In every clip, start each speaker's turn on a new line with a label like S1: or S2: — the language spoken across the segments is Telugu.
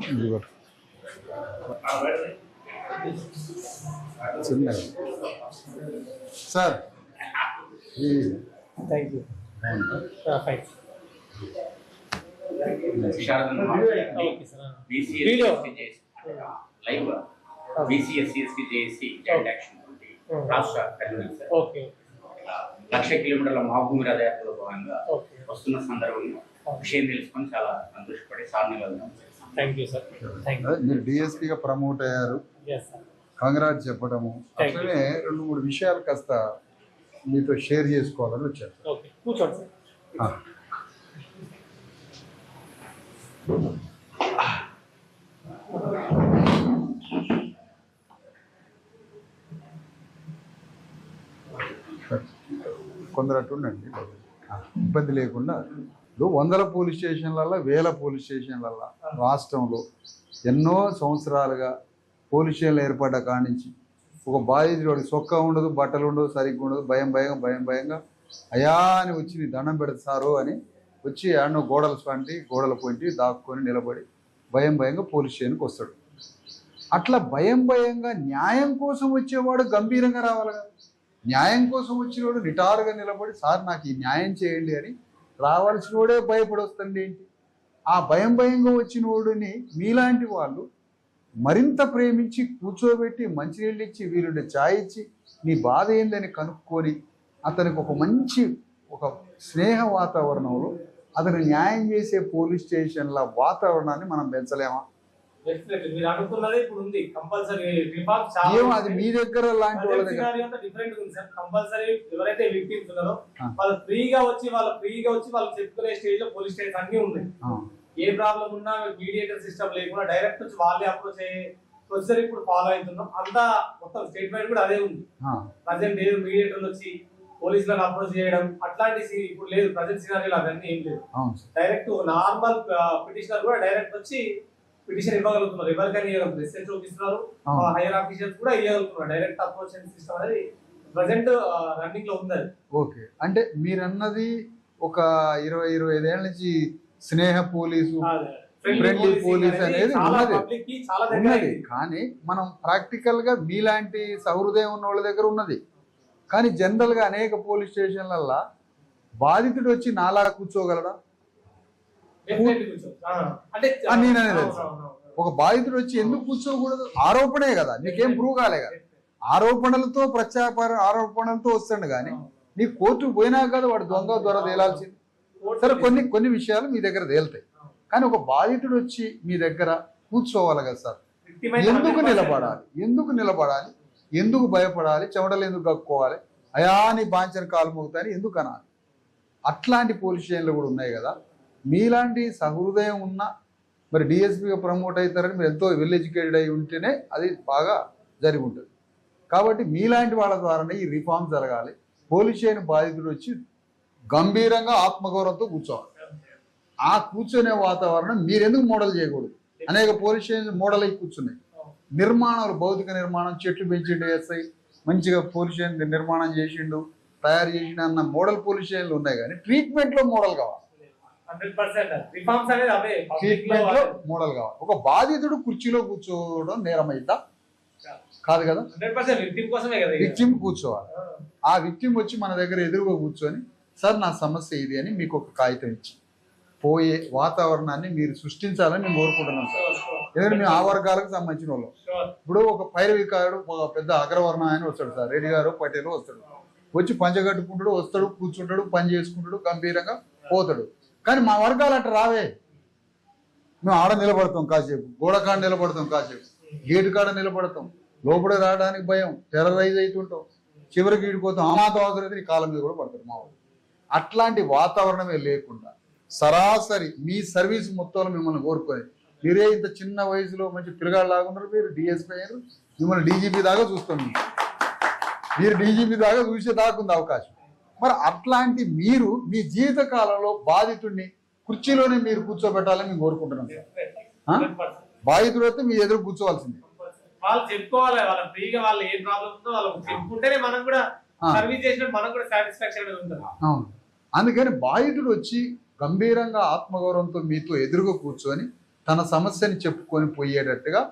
S1: సార్
S2: థ్యాంక్ యూ ఫైన్
S3: రాష్ట్ర లక్ష కిలోమీటర్ల మహాభూమి రథయాత్రలో భాగంగా వస్తున్న సందర్భంలో విషయం తెలుసుకొని చాలా సంతోషపడి సార్
S2: థ్యాంక్ యూ సార్.
S1: మీరు డిఎస్పీగా ప్రమోట్ అయ్యారు, కంగ్రాట్ చెప్పడము, అట్లనే 2-3 విషయాలు కాస్త మీతో షేర్ చేసుకోవాలని వచ్చారు.
S2: కూర్చోండి సార్.
S1: కొందరు అట్టుండండి, ఇబ్బంది లేకుండా. వందల పోలీస్ స్టేషన్లలో, వేల పోలీస్ స్టేషన్లలో రాష్ట్రంలో ఎన్నో సంవత్సరాలుగా పోలీస్ స్టేషన్లు ఏర్పడ్డ కాడి నుంచి ఒక బాధితుడు సొక్క ఉండదు, బట్టలు ఉండదు, సరిగ్గా ఉండదు, భయంగా అయా అని వచ్చి నీ దండం పెడతారు అని వచ్చి ఆడనో గోడల పొంటి దాక్కొని నిలబడి భయంగా పోలీస్ స్టేషన్కి వస్తాడు. అట్లా భయంగా న్యాయం కోసం వచ్చేవాడు గంభీరంగా రావాలి కదా. న్యాయం కోసం వచ్చినవాడు నిటారుగా నిలబడి సార్ నాకు ఈ న్యాయం చేయండి అని రావాల్సినోడే భయపడి వస్తుంది ఏంటి? ఆ భయంగా వచ్చిన వాడిని మీలాంటి వాళ్ళు మరింత ప్రేమించి కూర్చోబెట్టి మంచినీళ్ళు ఇచ్చి వీలుండే ఛాయ్ ఇచ్చి నీ బాధ ఏందని కనుక్కొని అతనికి ఒక మంచి స్నేహ వాతావరణంలో అతను న్యాయం చేసే పోలీస్ స్టేషన్ల వాతావరణాన్ని మనం పెంచలేమా? ఏమో అది మీ దగ్గర లాంటి వాళ్ళ దగ్గర
S2: కంపల్సరీ ఎవరైతే విక్టిమ్స్ ఉన్నారో వాళ్ళు ఫ్రీగా వచ్చి వాళ్ళు చెప్పుకునే స్టేజ్ లో పోలీస్ స్టేషన్ అన్ని ఉన్నాయి. ఏ ప్రాబ్లం ఉన్నా మీడియేటర్ సిస్టమ్ లేకుండా డైరెక్ట్ వచ్చి వాళ్ళే అప్రోచ్ అయ్యే ప్రొసీజర్ ఇప్పుడు ఫాలో అవుతున్నాం. అంతా మొత్తం స్టేట్ వైడ్ కూడా అదే ఉంది. ప్రజెంట్ లేదు మీడియేటర్లు వచ్చి పోలీసులను అప్రోచ్ చేయడం అట్లాంటి ఇప్పుడు లేదు. ప్రజెంట్ సినారియోలో అవన్నీ ఏం లేదు. డైరెక్ట్ నార్మల్ పిటిషనర్ కూడా డైరెక్ట్ వచ్చి పిటిషన్ ఇవ్వగలుగుతున్నారు, ఎవరికైనా ఇవ్వగలుగుతారు. ఎస్ఎస్ చూపిస్తున్నారు, హైయర్ ఆఫీసర్స్ కూడా ఇవ్వగలుగుతున్నారు. డైరెక్ట్ అప్రోచ్ సిస్టమ్ అనేది ప్రజెంట్ రన్నింగ్ లో ఉంది. ఓకే,
S1: అంటే మీరన్నది ఒక 20-25 ఏళ్ళ నుంచి స్నేహ పోలీసు, ఫ్రెండ్లీ పోలీస్ అనేది ఉన్నది. కానీ మనం ప్రాక్టికల్ గా మీలాంటి సహృదయం ఉన్న వాళ్ళ దగ్గర ఉన్నది. కానీ జనరల్ గా అనేక పోలీస్ స్టేషన్లల్లో బాధితుడు వచ్చి నాలా కూర్చోగలడా? నేననేది ఒక బాధితుడు వచ్చి ఎందుకు కూర్చోకూడదు? ఆరోపణే కదా, నీకేం ప్రూవ్ కాలే కదా. ఆరోపణలతో ఆరోపణలతో వస్తాడు. కానీ నీ కోర్టుకు పోయినా కదా వాడు దొర తేలాల్సింది. సరే, కొన్ని విషయాలు మీ దగ్గర తేలుతాయి. కానీ ఒక బాధితుడు వచ్చి మీ దగ్గర కూర్చోవాలి కదా సార్. ఎందుకు నిలబడాలి, ఎందుకు భయపడాలి, చెమటలు ఎందుకు కక్కుకోవాలి, అయా నీ బాంచని కాలు మోగుతాయని ఎందుకు అనాలి? అట్లాంటి పోలీస్ స్టేషన్లు కూడా ఉన్నాయి కదా. మీలాంటి సహృదయం ఉన్న మరి డిఎస్పీగా ప్రమోట్ అవుతారని మీరు ఎంతో వెల్ ఎడ్యుకేటెడ్ అయి ఉంటేనే అది బాగా జరిగి ఉంటుంది. కాబట్టి మీలాంటి వాళ్ళ ద్వారానే ఈ రిఫార్మ్ జరగాలి. పోలీస్ స్టేషన్ బాధితుడు వచ్చి గంభీరంగా ఆత్మగౌరవంతో కూర్చోవాలి. ఆ కూర్చునే వాతావరణం మీరెందుకు మోడల్ చేయకూడదు? అనేక పోలీస్ స్టేషన్ మోడల్ అయి కూర్చున్నాయి. నిర్మాణాలు, భౌతిక నిర్మాణం, చెట్లు పెంచిండు ఎస్ఐ, మంచిగా పోలీస్ స్టేషన్ నిర్మాణం చేసిండు, తయారు చేసిండు అన్న మోడల్ పోలీస్ స్టేషన్లు ఉన్నాయి. కానీ ట్రీట్మెంట్లో మోడల్ కావాలి. ట్రీట్మెంట్లో మోడల్ కావాలి. ఒక బాధితుడు కుర్చీలో కూర్చోవడం నేరమైందా? కాదు కదా. విక్టిమ్ కూర్చోవాలి. ఆ విక్టిమ్ వచ్చి మన దగ్గర ఎదురుగా కూర్చొని సార్ నా సమస్య ఇది అని మీకు ఒక కాగితం ఇచ్చి పోయే వాతావరణాన్ని మీరు సృష్టించాలని మేము కోరుకుంటున్నాం సార్. ఎందుకంటే మేము ఆ వర్గాలకు సంబంధించిన వాళ్ళు. ఇప్పుడు ఒక పైరవికారుడు, ఒక పెద్ద అగ్రవర్ణ ఆయన వస్తాడు సార్, రెడ్డి గారు పటేలు వస్తాడు, వచ్చి పంచగట్టుకుంటాడు, వస్తాడు, కూర్చుంటాడు, పని చేసుకుంటాడు, గంభీరంగా పోతాడు. కానీ మా వర్గాలు అట్లా రావే. మేము ఆడ నిలబడతాం కాసేపు, గోడకాడ నిలబడతాం కాసేపు, గేటు కాడ నిలబడతాం, లోపల రావడానికి భయం, టెర్రరైజ్ అవుతుంటాం, చివరికి ఈడిపోతాం. అమాత అవసరం కాలం మీద కూడా పడతారు మా వాళ్ళు. అట్లాంటి వాతావరణమే లేకుండా సరాసరి మీ సర్వీస్ మొత్తంలో మిమ్మల్ని కోరుకొని మీరే ఇంత చిన్న వయసులో మంచి పిల్లగాళ్ళు లాగున్నారు. మీరు డిఎస్పీ అయ్యారు, మిమ్మల్ని డీజీపీ దాకా చూస్తాం. మీరు డీజీపీ దాకా చూసే దాకా ఉంది అవకాశం. మరి అట్లాంటి మీరు మీ జీవిత కాలంలో బాధితుడిని కుర్చీలోనే మీరు కూర్చోబెట్టాలని మేము కోరుకుంటున్నాం సార్. బాధితుడు అయితే మీ ఎదురు కూర్చోవాల్సిందే.
S2: వాళ్ళు చెప్పుకోవాలి, వాళ్ళ ఫ్రీగా వాళ్ళు ఏ ప్రాబ్లం ఉందో వాళ్ళకి చెప్పుకుంటేనే మనం కూడా సర్వీస్ చేసినట్టు మనం కూడా సాటిస్ఫాక్షన్ ఉంటుంది.
S1: అవును, అందుకని బాధితుడు వచ్చి గంభీరంగా ఆత్మగౌరవంతో మీతో ఎదురుగా కూర్చొని తన సమస్యని చెప్పుకొని పోయేటట్టుగా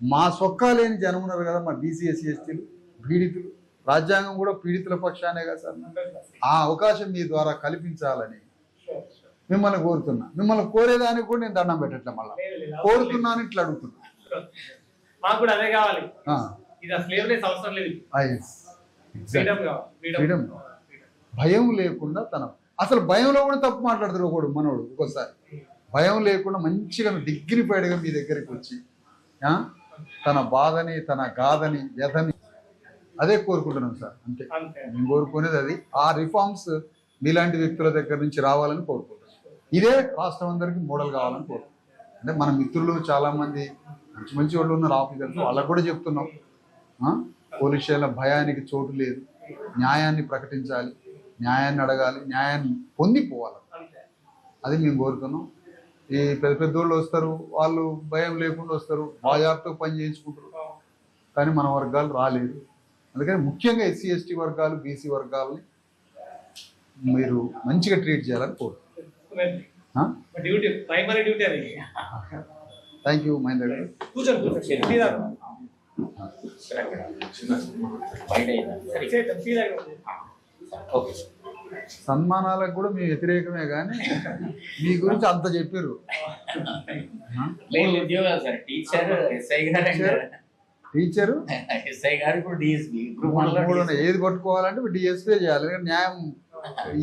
S1: మా సొక్కా లేని జనం ఉన్నారు కదా, మా బీసీ ఎస్సీ ఎస్టీలు పీడితులు, రాజ్యాంగం కూడా పీడితుల పక్షానే కదా సార్. ఆ అవకాశం మీ ద్వారా కల్పించాలని మిమ్మల్ని కోరుతున్నా. మిమ్మల్ని కోరేదానికి కూడా నేను దండం పెట్టట్లే, మళ్ళీ కోరుతున్నాను ఇట్లా అడుగుతున్నా.
S2: మాకు కూడా అదే కావాలి. ఇది స్లేవ్నెస్ అవసరం లేదు.
S1: ఫ్రీడమ్, భయం లేకుండా అసలు భయంలో కూడా తప్పు మాట్లాడతారు ఒకడు మనోడు. ఒక్కోసారి భయం లేకుండా మంచిగా డిగ్నిఫైడ్గా మీ దగ్గరికి వచ్చి తన బాధని, తన గాథని, వ్యధని అదే కోరుకుంటున్నాం సార్. అంతే మేము కోరుకునేది అది. ఆ రిఫార్మ్స్ మీలాంటి వ్యక్తుల దగ్గర నుంచి రావాలని కోరుకుంటున్నాం. ఇదే రాష్ట్రం అందరికీ మోడల్ కావాలని కోరుకుంటున్నాం. అంటే మన మిత్రులు చాలా మంది మంచి మంచి వాళ్ళు ఉన్నారు ఆఫీసర్స్, వాళ్ళకు కూడా చెప్తున్నాం పోలీస్ స్టేషన్ల భయానికి చోటు లేదు. న్యాయాన్ని ప్రకటించాలి, న్యాయాన్ని అడగాలి, న్యాయాన్ని పొందిపోవాలి. అది మేము కోరుతున్నాం. ఈ పెద్ద పెద్దోళ్ళు వస్తారు, వాళ్ళు భయం లేకుండా వస్తారు, బాజాబ్తో పని చేయించుకుంటారు. కానీ మన వర్గాలు రాలేదు. అందుకని ముఖ్యంగా ఎస్సీ ఎస్టీ వర్గాలు, బీసీ వర్గాలని మీరు మంచిగా ట్రీట్ చేయాలని కోరుతున్నాం. థ్యాంక్ యూ మహేంద్ర గారు. సన్మానాలకు కూడా మేము వ్యతిరేకమే, కానీ మీ గురించి అంత చెప్పారు. టీచరు ఏది పట్టుకోవాలంటే డిఎస్పీ చేయాలి. న్యాయం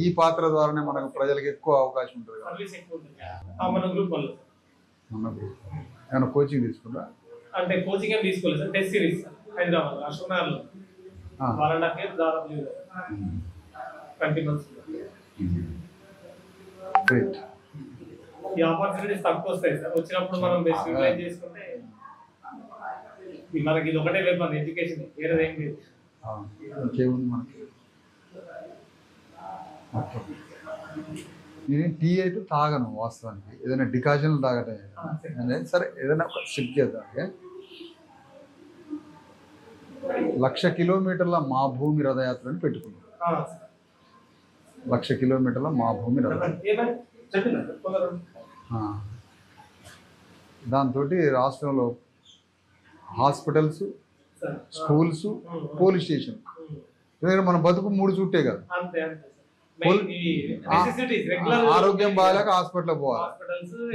S1: ఈ పాత్ర ద్వారానే మనకు ప్రజలకు ఎక్కువ అవకాశం ఉంటుంది. ఏమైనా కోచింగ్ తీసుకుంటా
S2: అంటే కోచింగ్ ఏం తీసుకోలేదు సార్. టెస్ట్ సిరీస్ హైదరాబాద్ అశోక్నగర్లో 1.5 years దాదాపు 20 months. ఈ ఆపర్చునిటీస్ తక్కువ వస్తాయి సార్. వచ్చినప్పుడు మనం బెస్ట్ యూటిలైజ్ చేసుకుంటే మనకి ఇది ఒకటే లేదు, మన ఎడ్యుకేషన్ వేరేది ఏం లేదు.
S1: ఇంకేముంది మనకి. నేను టీ అయితే తాగను వాస్తవానికి, ఏదైనా డికాషన్ తాగటం సరే, ఏదైనా ఒక షిఫ్ట్ చేద్దాం. 1,00,000 కిలోమీటర్ల మా భూమి రథయాత్రని పెట్టుకున్నాం. 1,00,000 కిలోమీటర్ల మా భూమి రథయాత్ర. దాంతో రాష్ట్రంలో హాస్పిటల్స్, స్కూల్స్, పోలీస్ స్టేషన్, మన బతుకు 3 చుట్టే కదా. ఆరోగ్యం బాగాలేక హాస్పిటల్కి పోవాలి,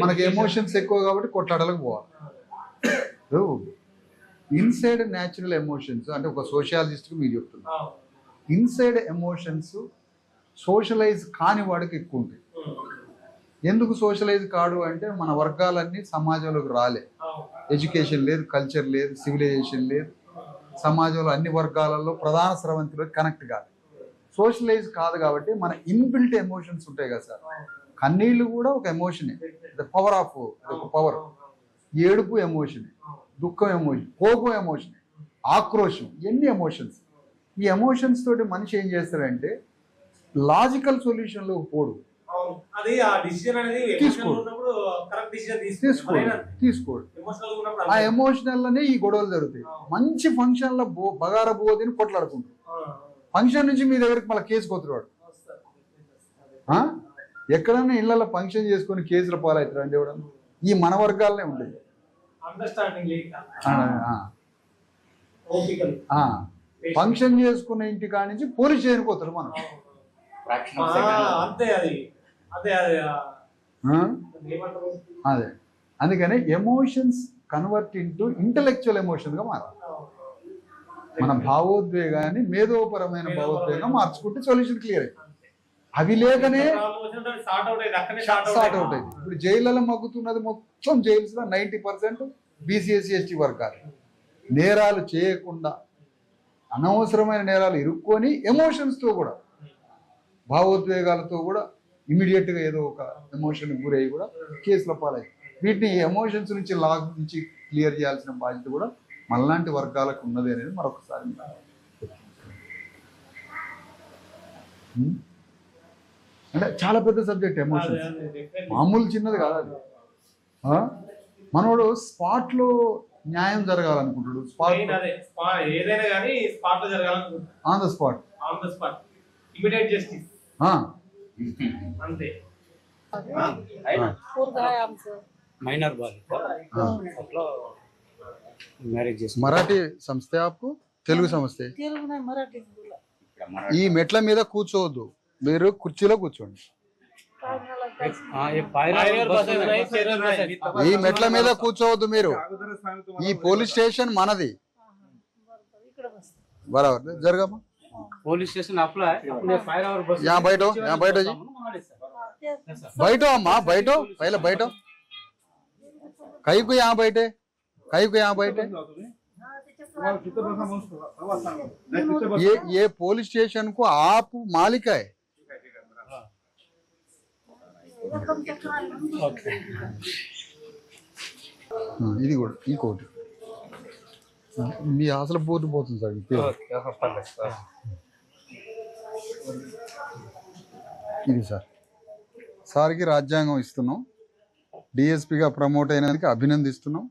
S1: మనకి ఎమోషన్స్ ఎక్కువ కాబట్టి కొట్లాటలకు పోవాలి. ఇన్సైడ్ న్యాచురల్ ఎమోషన్స్ అంటే ఒక సోషియాలజిస్ట్కి మీరు చెప్తున్నారు, ఇన్సైడ్ ఎమోషన్స్ సోషలైజ్ కాని వాడికి ఎక్కువ ఉంటాయి. ఎందుకు సోషలైజ్ కాడు అంటే మన వర్గాలన్నీ సమాజంలోకి రాలే, ఎడ్యుకేషన్ లేదు, కల్చర్ లేదు, సివిలైజేషన్ లేదు, సమాజంలో అన్ని వర్గాలలో ప్రధాన స్రవంతిలో కనెక్ట్ కాదు, సోషలైజ్ కాదు. కాబట్టి మన ఇన్బిల్ట్ ఎమోషన్స్ ఉంటాయి కదా సార్. కన్నీళ్ళు కూడా ఒక ఎమోషనే, పవర్ ఆఫ్ ఒక పవర్. ఏడుపు ఎమోషనే, దుఃఖం ఎమోషన్, కోపం ఎమోషన్, ఆక్రోషం, ఎన్ని ఎమోషన్స్. ఈ ఎమోషన్స్ తోటి మనిషి ఏం చేస్తారంటే లాజికల్ సొల్యూషన్లో పోడు, తీసుకోడు. ఆ ఎమోషనల్లోనే ఈ గొడవలు జరుగుతాయి. మంచి ఫంక్షన్లో బగార బోధిని కొట్లాడుకుంటారు, ఫంక్షన్ నుంచి మీ దగ్గరికి మళ్ళీ కేసు కొత్తవాడు. ఎక్కడైనా ఇళ్లలో ఫంక్షన్ చేసుకుని కేసుల పాలవుతారు అంటే ఎవడన్నా ఈ మన వర్గాలనే ఉంటుంది. ఫంక్షన్ చేసుకున్న ఇంటి కాడి నుంచి పోలీస్ స్టేషన్కి పోతారు మనం. అదే అందుకని ఎమోషన్స్ కన్వర్ట్ ఇంటూ ఇంటలెక్చువల్ ఎమోషన్గా మారాలి. మన భావోద్వేగాన్ని మేధోపరమైన భావోద్వేగం మార్చుకుంటే సొల్యూషన్ క్లియర్ అవుతుంది. అవి లేకనే స్టార్ట్ అవుతాయి. ఇప్పుడు జైళ్ళలో మగ్గుతున్నది మొత్తం జైల్స్లో 90% బీసీఎస్సీ ఎస్టీ వర్గాలు. నేరాలు చేయకుండా అనవసరమైన నేరాలు ఇరుక్కొని ఎమోషన్స్తో కూడా భావోద్వేగాలతో కూడా ఇమీడియట్గా ఏదో ఒక ఎమోషన్ గురయ్యి కూడా కేసుల పాలయ్యి. వీటిని ఎమోషన్స్ నుంచి లాగ్ నుంచి క్లియర్ చేయాల్సిన బాధ్యత కూడా మనలాంటి వర్గాలకు ఉన్నది అనేది మరొకసారి. అంటే చాలా పెద్ద సబ్జెక్ట్ ఎమోషన్స్, మామూలు చిన్నది కాదు అది. మనోడు స్పాట్లో న్యాయం జరగాలనుకుంటాడు, on the spot
S2: immediate justice అంతే.
S4: మైనర్ బాలిక అట్లా మ్యారేజ్ చేసి
S1: మరాఠీ సంస్థ ఆపు తెలుగు సంస్థ
S5: तेलुगु नहीं मराठी बोला
S3: ఇక్కడ మరాఠీ
S1: ఈ మెట్ల మీద కూర్చోవద్దు, మీరు కుర్చీలో కూర్చోండి. ఈ మెట్ల మీద కూర్చోవద్దు మీరు. ఈ పోలీస్ స్టేషన్ మనది.
S5: इकडे बस
S1: बराबर जरगा
S4: పోలీస్ స్టేషన్ అప్లై ఫైర్ అవర్ బస్
S1: यहाँ बैठो जी, बैठो अम्मा बैठो, पहले बैठो. कहीं को यहाँ बैठे, कहीं को यहाँ बैठे. ये पुलिस स्टेशन को आप मालिक है. ఇది కూడా ఇంకోటి మీ అసలు బోర్డు పోతుంది సార్ ఈ పేరు. ఇది సార్ సార్కి రాజ్యాంగం ఇస్తున్నాం, డిఎస్పీగా ప్రమోట్ అయినందుకు అభినందిస్తున్నాం.